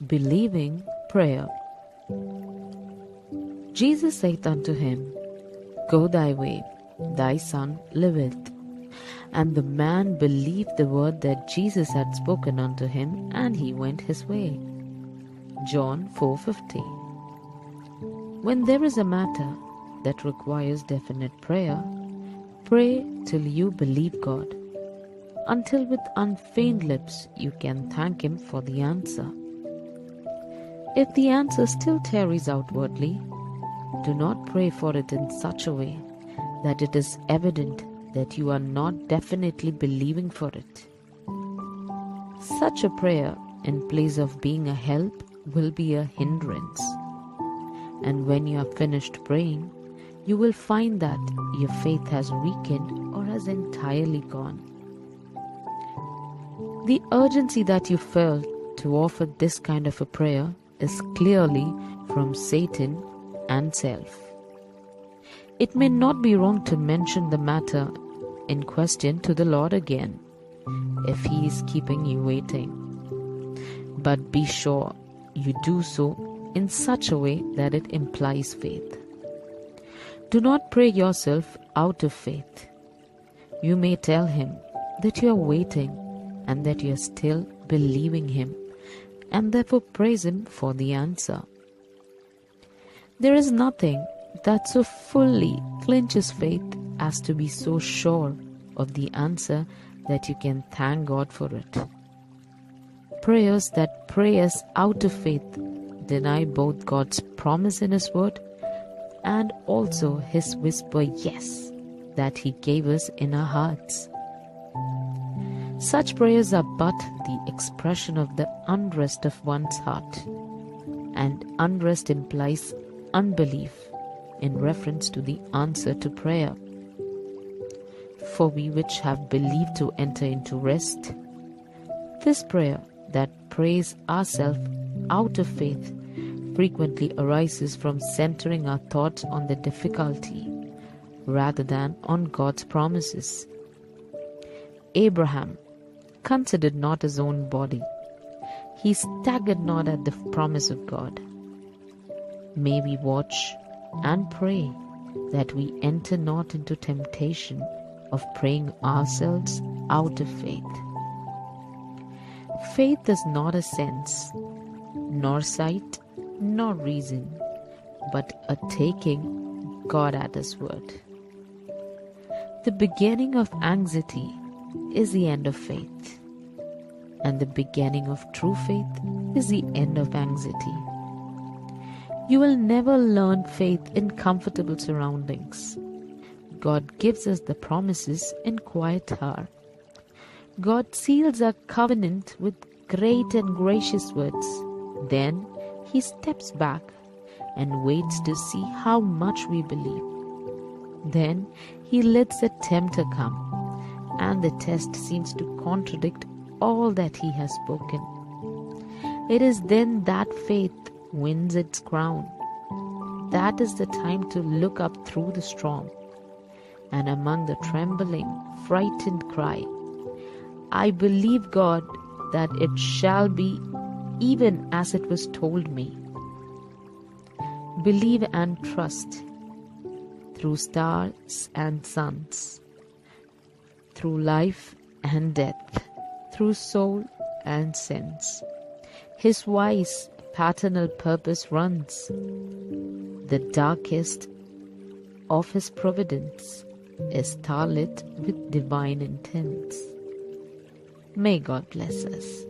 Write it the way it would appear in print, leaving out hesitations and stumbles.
Believing prayer. Jesus saith unto him, Go thy way, thy son liveth. And the man believed the word that Jesus had spoken unto him, and he went his way. John 4:50. When there is a matter that requires definite prayer, pray till you believe God, until with unfeigned lips you can thank Him for the answer. If the answer still tarries outwardly, do not pray for it in such a way that it is evident that you are not definitely believing for it. Such a prayer, in place of being a help, will be a hindrance. And when you are finished praying, you will find that your faith has weakened or has entirely gone. The urgency that you felt to offer this kind of a prayer is clearly from Satan and self. It may not be wrong to mention the matter in question to the Lord again, if He is keeping you waiting. But be sure you do so in such a way that it implies faith. Do not pray yourself out of faith. You may tell Him that you are waiting and that you are still believing Him, and therefore praise Him for the answer. There is nothing that so fully clinches faith as to be so sure of the answer that you can thank God for it. Prayers that pray us out of faith deny both God's promise in His word and also His whisper yes that He gave us in our hearts. Such prayers are but the expression of the unrest of one's heart, and unrest implies unbelief in reference to the answer to prayer. For we which have believed to enter into rest. This prayer that prays ourselves out of faith frequently arises from centering our thoughts on the difficulty rather than on God's promises. Abraham considered not his own body. He staggered not at the promise of God. May we watch and pray that we enter not into temptation of praying ourselves out of faith. Faith is not a sense, nor sight, nor reason, but a taking God at His word. The beginning of anxiety is the end of faith, and the beginning of true faith is the end of anxiety. You will never learn faith in comfortable surroundings. God gives us the promises in quiet hour. God seals our covenant with great and gracious words. Then He steps back and waits to see how much we believe. Then He lets the tempter come, and the test seems to contradict all that He has spoken. It is then that faith wins its crown. That is the time to look up through the storm, and among the trembling, frightened cry, I believe, God, that it shall be even as it was told me. Believe and trust through stars and suns, through life and death, through soul and sense. His wise paternal purpose runs. The darkest of His providence is starlit with divine intents. May God bless us.